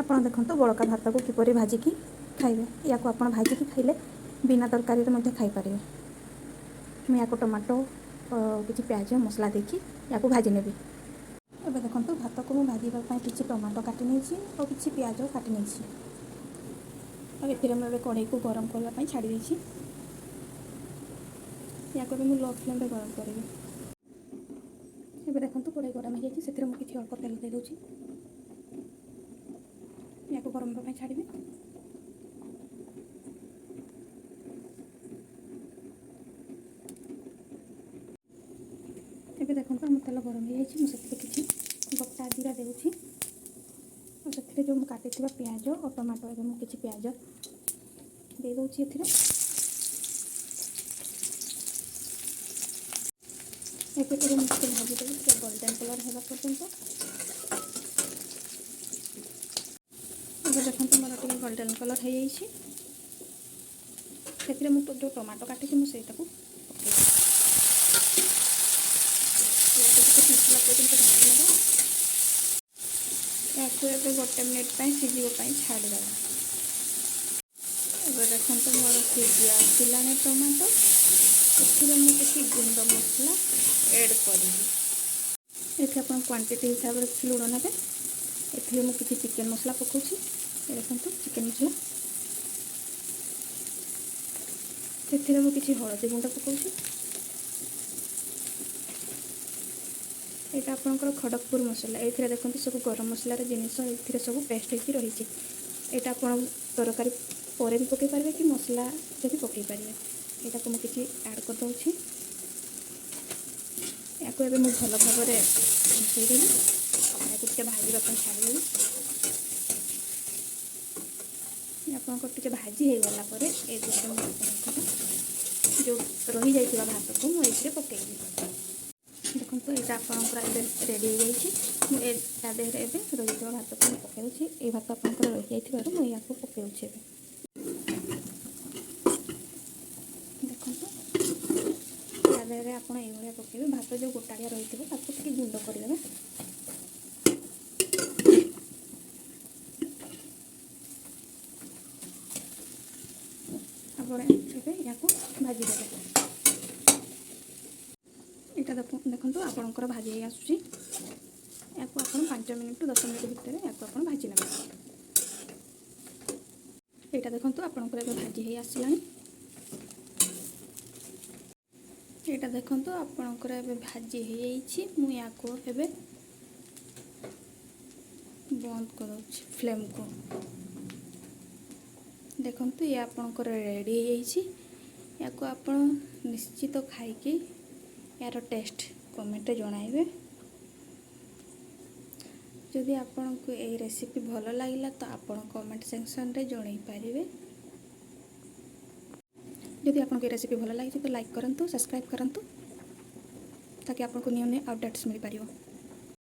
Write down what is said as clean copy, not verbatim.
ଆପଣ ଦେଖନ୍ତୁ ବଳକା ଭାତକୁ କିପରି ଭାଜିକି ଖାଇବେ। ୟାକୁ ଆପଣ ଭାଜିକି ଖାଇଲେ ବିନା ତରକାରୀରେ ମଧ୍ୟ ଖାଇପାରିବେ। ମୁଁ ୟାକୁ ଟମାଟୋ କିଛି ପିଆଜ ମସଲା ଦେଇକି ୟାକୁ ଭାଜି ନେବି। ଏବେ ଦେଖନ୍ତୁ ଭାତକୁ ମୁଁ ଭାଜିବା ପାଇଁ କିଛି ଟମାଟୋ କାଟି ନେଇଛି ଆଉ କିଛି ପିଆଜ କାଟି ନେଇଛି। ଆଉ ଏଥିରେ ମୁଁ ଏବେ କଢ଼େଇକୁ ଗରମ କରିବା ପାଇଁ ଛାଡ଼ି ଦେଇଛି। ୟାକୁ ଏବେ ମୁଁ ଲୋ ଫ୍ଲେମ୍ରେ ଗରମ କରିବି। ଏବେ ଦେଖନ୍ତୁ କଢ଼େଇ ଗରମ ହେଇଯାଇଛି, ସେଥିରେ ମୁଁ କିଛି ଅଳ୍ପ ତେଲ ଦେଇଦେଉଛି। ୟାକୁ ଗରମ ହେବା ପାଇଁ ଛାଡ଼ିବି। ଏବେ ଦେଖନ୍ତୁ ଆମ ତେଲ ଗରମ ହେଇଯାଇଛି, ମୁଁ ସେଥିରେ କିଛି ଗୋଟା ଜିରା ଦେଉଛି। ଆଉ ସେଥିରେ ଯେଉଁ ମୁଁ କାଟିଥିବା ପିଆଜ ଆଉ ଟମାଟୋ, ଏବେ ମୁଁ କିଛି ପିଆଜ ଦେଇଦେଉଛି ଏଥିରେ। ଏବେ ମୁଁ ଟିକେ ଭାଜିଦେବି ଟିକେ ଗୋଲ୍ଡେନ୍ କଲର୍ ହେବା ପର୍ଯ୍ୟନ୍ତ। ଏବେ ଦେଖନ୍ତୁ ମୋର ଟିକେ ଗୋଲ୍ଡେନ୍ କଲର୍ ହେଇଯାଇଛି। ସେଥିରେ ମୁଁ ଯେଉଁ ଟମାଟୋ କାଟିଛି ମୁଁ ସେଇଟାକୁ ପକାଇବି। ୟାକୁ ଏବେ 1 ମିନିଟ୍ ପାଇଁ ସିଝିବା ପାଇଁ ଛାଡ଼ିଦେବା। ଏବେ ଦେଖନ୍ତୁ ମୋର ସିଝି ଆସିଲାଣି ଟମାଟୋ। ଏଥିରେ ମୁଁ କିଛି ଗୁଣ୍ଡ ମସଲା ଏଡ଼୍ କରିବି। ଏଠି ଆପଣ କ୍ୱାଣ୍ଟିଟି ହିସାବରେ କିଛି ଲୁଣ ନେବେ। ଏଥିରେ ମୁଁ କିଛି ଚିକେନ୍ ମସଲା ପକାଉଛି। ଦେଖନ୍ତୁ ଚିକେନ୍ ମସଲା। ସେଥିରେ ମୁଁ କିଛି ହଳଦୀ ଗୁଣ୍ଡ ପକାଉଛି। ଏଇଟା ଆପଣଙ୍କର ଖଡ଼ଗପୁର ମସଲା। ଏଇଥିରେ ଦେଖନ୍ତୁ ସବୁ ଗରମ ମସଲାର ଜିନିଷ ଏଥିରେ ସବୁ ପେଷ୍ଟ ହେଇକି ରହିଛି। ଏଇଟା ଆପଣ ତରକାରୀ ପରେ ବି ପକାଇ ପାରିବେ କି ମସଲା ଯଦି ପକାଇ ପାରିବେ। ଏଇଟାକୁ ମୁଁ କିଛି ଆଡ଼୍ କରିଦେଉଛି। ୟାକୁ ଏବେ ମୁଁ ଭଲ ଭାବରେ ମିଶାଇଦେବି। ୟାକୁ ଟିକେ ଭାଜିବା ପାଇଁ ଛାଡ଼ିଦେବି। ଆପଣଙ୍କର ଟିକେ ଭାଜି ହେଇଗଲା ପରେ ଏଥିରେ ମୁଁ ଆପଣଙ୍କର ଯେଉଁ ରହିଯାଇଥିବା ଭାତକୁ ମୁଁ ଏଥିରେ ପକାଇବି। ଦେଖନ୍ତୁ ଏଇଟା ଆପଣଙ୍କର ଏବେ ରେଡ଼ି ହେଇଯାଇଛି। ମୁଁ ତା ଦେହରେ ଏବେ ରହିଯାଇଥିବା ଭାତକୁ ମୁଁ ପକାଇ ଦେଉଛି। ଏଇ ଭାତ ଆପଣଙ୍କର ରହିଯାଇଥିବାରୁ ମୁଁ ୟାକୁ ପକାଉଛି ଏବେ। ଦେଖନ୍ତୁ ତା ଦେହରେ ଆପଣ ଏଇଭଳିଆ ପକାଇବେ। ଭାତ ଯେଉଁ ଗୋଟାଳିଆ ରହିଥିବ ତାକୁ ଟିକେ ଗୁଣ୍ଡ କରିଦେବେ। ଆପଣ ଏବେ ୟାକୁ ଭାଜିଦେବେ। ଏଇଟା ଦେଖନ୍ତୁ ଆପଣଙ୍କର ଭାଜି ହେଇ ଆସୁଛି। ୟାକୁ ଆପଣ 5 ମିନିଟ୍ ରୁ 10 ମିନିଟ୍ ଭିତରେ ୟାକୁ ଆପଣ ଭାଜି ନେବେ। ଏଇଟା ଦେଖନ୍ତୁ ଆପଣଙ୍କର ଏବେ ଭାଜି ହେଇ ଆସିଲାଣି। ଏଇଟା ଦେଖନ୍ତୁ ଆପଣଙ୍କର ଏବେ ଭାଜି ହେଇଯାଇଛି। ମୁଁ ୟାକୁ ଏବେ ବନ୍ଦ କରିଦେଉଛି ଫ୍ଲେମ୍କୁ। ଦେଖନ୍ତୁ ଇଏ ଆପଣଙ୍କର ରେଡ଼ି ହେଇଯାଇଛି। ୟାକୁ ଆପଣ ନିଶ୍ଚିତ ଖାଇକି ୟାର ଟେଷ୍ଟ କମେଣ୍ଟରେ ଜଣାଇବେ। ଯଦି ଆପଣଙ୍କୁ ଏହି ରେସିପି ଭଲ ଲାଗିଲା ତ ଆପଣ କମେଣ୍ଟ ସେକ୍ସନରେ ଜଣାଇ ପାରିବେ। ଯଦି ଆପଣଙ୍କୁ ଏ ରେସିପି ଭଲ ଲାଗିଛି ତ ଲାଇକ୍ କରନ୍ତୁ, ସବସ୍କ୍ରାଇବ୍ କରନ୍ତୁ ତାକି ଆପଣଙ୍କୁ ନ୍ୟू अपडेट्स मिल पारिबो।